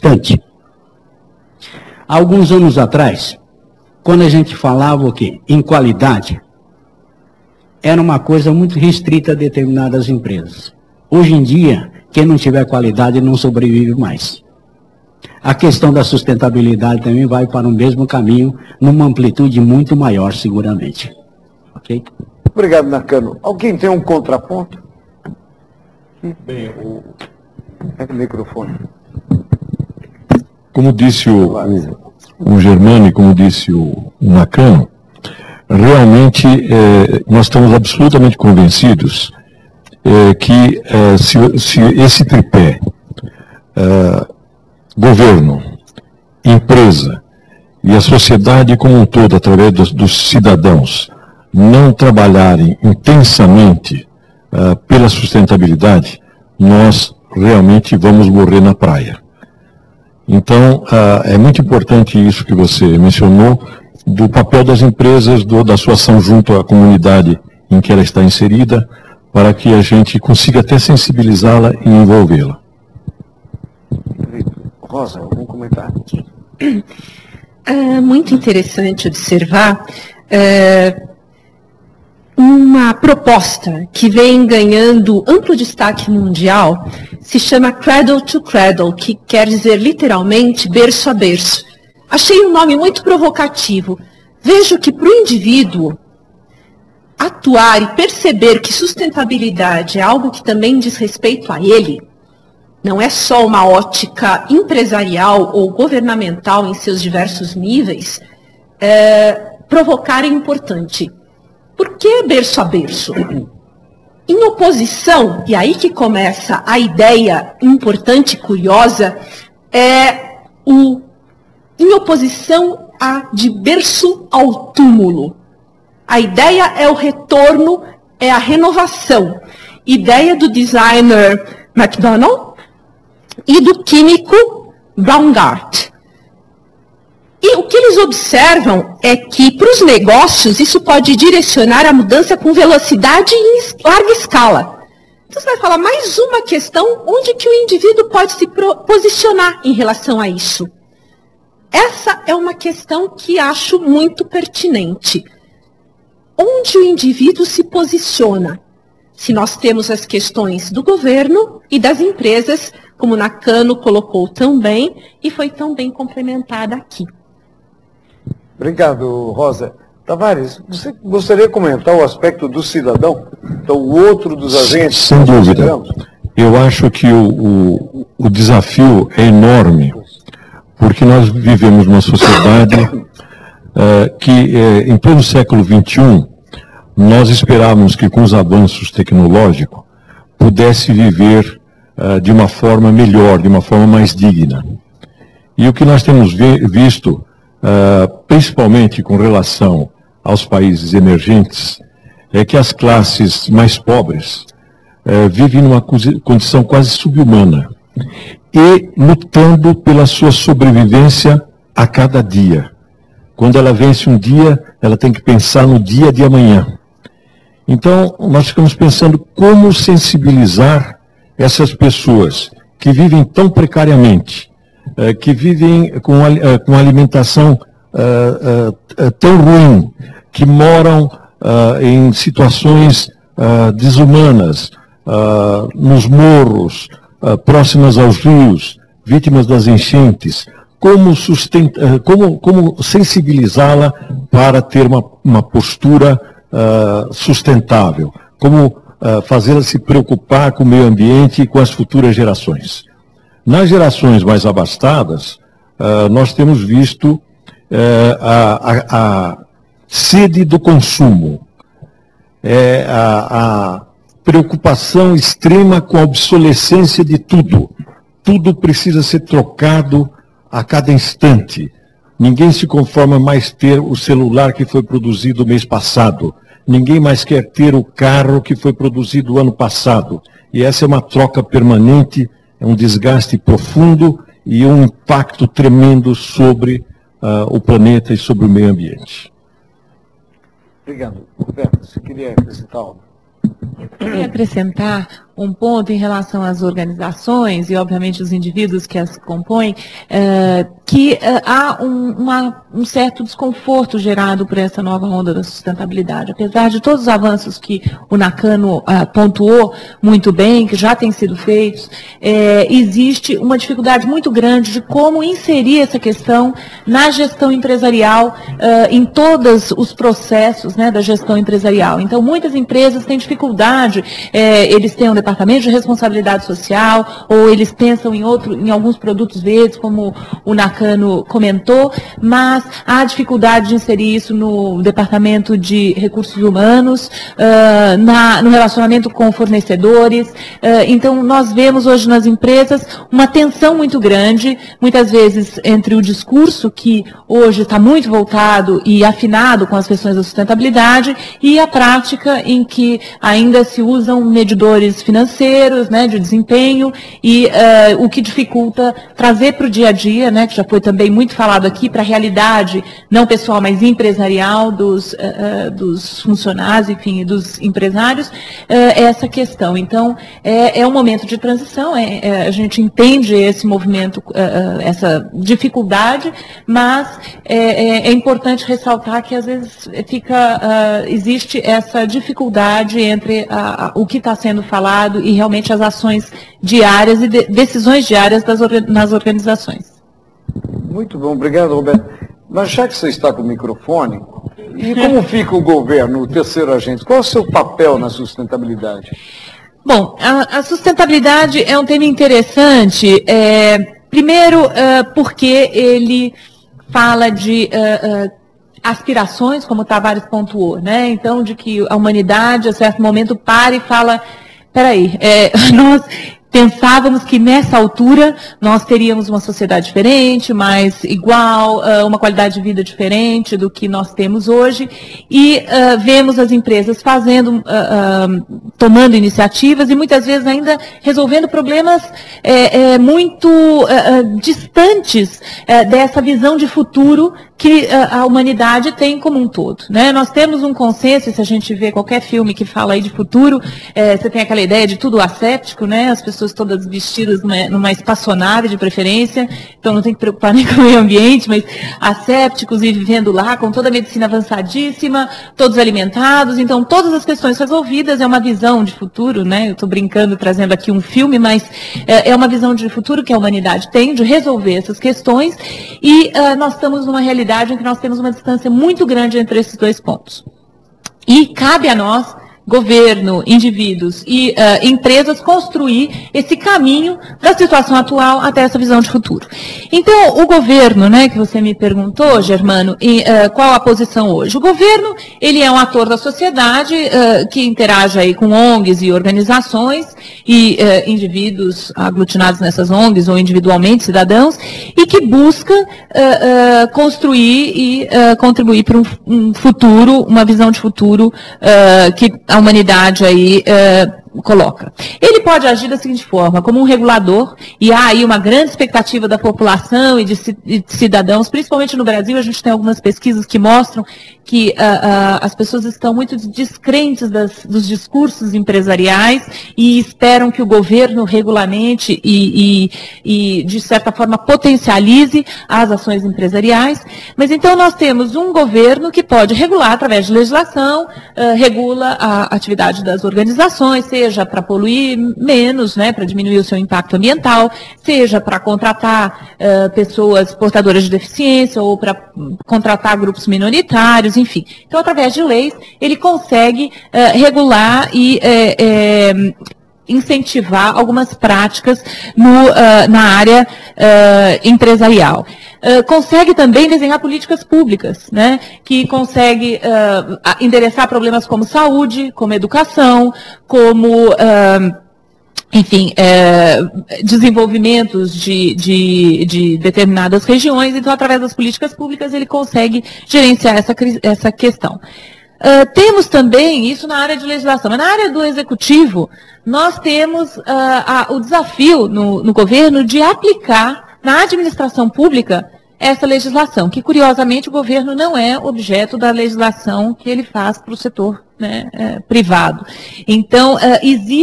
distante. Há alguns anos atrás, quando a gente falava o quê? Em qualidade, era uma coisa muito restrita a determinadas empresas. Hoje em dia, quem não tiver qualidade não sobrevive mais. A questão da sustentabilidade também vai para o mesmo caminho, numa amplitude muito maior, seguramente. Ok? Obrigado, Nakano. Alguém tem um contraponto? Bem, o microfone. Como disse o Germani, como disse o Nakano, realmente nós estamos absolutamente convencidos que se esse tripé, governo, empresa e a sociedade como um todo, através dos cidadãos, não trabalharem intensamente pela sustentabilidade, nós realmente vamos morrer na praia. Então, é muito importante isso que você mencionou, do papel das empresas, da sua ação junto à comunidade em que ela está inserida, para que a gente consiga até sensibilizá-la e envolvê-la. Rosa, algum comentário? É muito interessante observar uma proposta que vem ganhando amplo destaque mundial, se chama Cradle to Cradle, que quer dizer literalmente berço a berço. Achei um nome muito provocativo. Vejo que para o indivíduo atuar e perceber que sustentabilidade é algo que também diz respeito a ele, não é só uma ótica empresarial ou governamental em seus diversos níveis, provocar é importante. Por que berço a berço? Em oposição, e aí que começa a ideia importante e curiosa, em oposição de berço ao túmulo. A ideia é o retorno, é a renovação. Ideia do designer McDonald e do químico Baumgart. E o que eles observam é que, para os negócios, isso pode direcionar a mudança com velocidade e em larga escala. Então, você vai falar mais uma questão onde que o indivíduo pode se posicionar em relação a isso. Essa é uma questão que acho muito pertinente. Onde o indivíduo se posiciona? Se nós temos as questões do governo e das empresas, como Nakano colocou tão bem, e foi tão bem complementada aqui. Obrigado, Rosa. Tavares, você gostaria de comentar o aspecto do cidadão? Então, o outro dos agentes... Sem dúvida. Eu acho que o desafio é enorme, porque nós vivemos numa sociedade que, em pleno século XXI, nós esperávamos que, com os avanços tecnológicos, pudesse viver de uma forma melhor, de uma forma mais digna. E o que nós temos visto, principalmente com relação aos países emergentes, é que as classes mais pobres vivem numa condição quase subhumana e lutando pela sua sobrevivência a cada dia. Quando ela vence um dia, ela tem que pensar no dia de amanhã. Então, nós ficamos pensando como sensibilizar essas pessoas que vivem tão precariamente, que vivem com alimentação tão ruim, que moram em situações desumanas, nos morros, próximas aos rios, vítimas das enchentes. Como sensibilizá-la para ter uma postura sustentável? Como fazê-la se preocupar com o meio ambiente e com as futuras gerações? Nas gerações mais abastadas, nós temos visto a sede do consumo, a preocupação extrema com a obsolescência de tudo. Tudo precisa ser trocado a cada instante. Ninguém se conforma mais ter o celular que foi produzido mês passado. Ninguém mais quer ter o carro que foi produzido ano passado. E essa é uma troca permanente, é um desgaste profundo e um impacto tremendo sobre o planeta e sobre o meio ambiente. Obrigado. Roberto, você queria acrescentar algo? Eu queria acrescentar um ponto em relação às organizações e, obviamente, os indivíduos que as compõem, que há um certo desconforto gerado por essa nova onda da sustentabilidade. Apesar de todos os avanços que o Nakano pontuou muito bem, que já têm sido feitos, existe uma dificuldade muito grande de como inserir essa questão na gestão empresarial, em todos os processos, né, da gestão empresarial. Então, muitas empresas têm dificuldade, eles têm um departamento de responsabilidade social, ou eles pensam em alguns produtos verdes, como o Nakano comentou, mas há dificuldade de inserir isso no departamento de recursos humanos, no relacionamento com fornecedores. Então, nós vemos hoje nas empresas uma tensão muito grande, muitas vezes entre o discurso, que hoje está muito voltado e afinado com as questões da sustentabilidade, e a prática em que ainda se usam medidores financeiros, né, de desempenho, e o que dificulta trazer para o dia a dia, né, que já foi também muito falado aqui, para a realidade, não pessoal, mas empresarial dos funcionários, enfim, dos empresários, essa questão. Então, é um momento de transição, a gente entende esse movimento, essa dificuldade, mas é importante ressaltar que às vezes existe essa dificuldade entre o que está sendo falado e realmente as ações diárias e decisões diárias nas organizações. Muito bom, obrigado, Roberto. Mas já que você está com o microfone, e como fica o governo, o terceiro agente? Qual é o seu papel na sustentabilidade? Bom, a sustentabilidade é um tema interessante, primeiro porque ele fala de aspirações, como o Tavares pontuou, né? Então, de que a humanidade, a certo momento, para e fala, peraí, nós pensávamos que nessa altura nós teríamos uma sociedade diferente, mais igual, uma qualidade de vida diferente do que nós temos hoje, e vemos as empresas fazendo, tomando iniciativas e muitas vezes ainda resolvendo problemas muito distantes dessa visão de futuro que a humanidade tem como um todo, né? Nós temos um consenso, se a gente vê qualquer filme que fala aí de futuro, você tem aquela ideia de tudo asséptico, né? As pessoas todas vestidas numa espaçonave de preferência, então não tem que preocupar nem com o meio ambiente, mas assépticos e vivendo lá com toda a medicina avançadíssima, todos alimentados, então todas as questões resolvidas, é uma visão de futuro, né? Eu estou brincando, trazendo aqui um filme, mas é uma visão de futuro que a humanidade tem, de resolver essas questões, e nós estamos numa realidade em que nós temos uma distância muito grande entre esses dois pontos. E cabe a nós, governo, indivíduos e empresas, construir esse caminho da situação atual até essa visão de futuro. Então, o governo, né, que você me perguntou, Germano, qual a posição hoje? O governo, ele é um ator da sociedade que interage aí com ONGs e organizações e indivíduos aglutinados nessas ONGs ou individualmente, cidadãos, e que busca construir e contribuir para um futuro, uma visão de futuro que a humanidade aí coloca. Ele pode agir da seguinte forma, como um regulador, e há aí uma grande expectativa da população e de cidadãos, principalmente no Brasil, a gente tem algumas pesquisas que mostram que as pessoas estão muito descrentes dos discursos empresariais e esperam que o governo regulamente e de certa forma, potencialize as ações empresariais. Mas então nós temos um governo que pode regular através de legislação, regula a atividade das organizações, seja para poluir menos, né, para diminuir o seu impacto ambiental, seja para contratar pessoas portadoras de deficiência ou para contratar grupos minoritários, enfim. Então, através de leis, ele consegue regular e incentivar algumas práticas na área empresarial. Consegue também desenhar políticas públicas, né, que consegue endereçar problemas como saúde, como educação, como enfim, desenvolvimentos de determinadas regiões. Então, através das políticas públicas, ele consegue gerenciar essa questão. Temos também isso na área de legislação, mas na área do executivo, nós temos o desafio no governo de aplicar na administração pública essa legislação, que curiosamente o governo não é objeto da legislação que ele faz para o setor, né, privado. Então, existe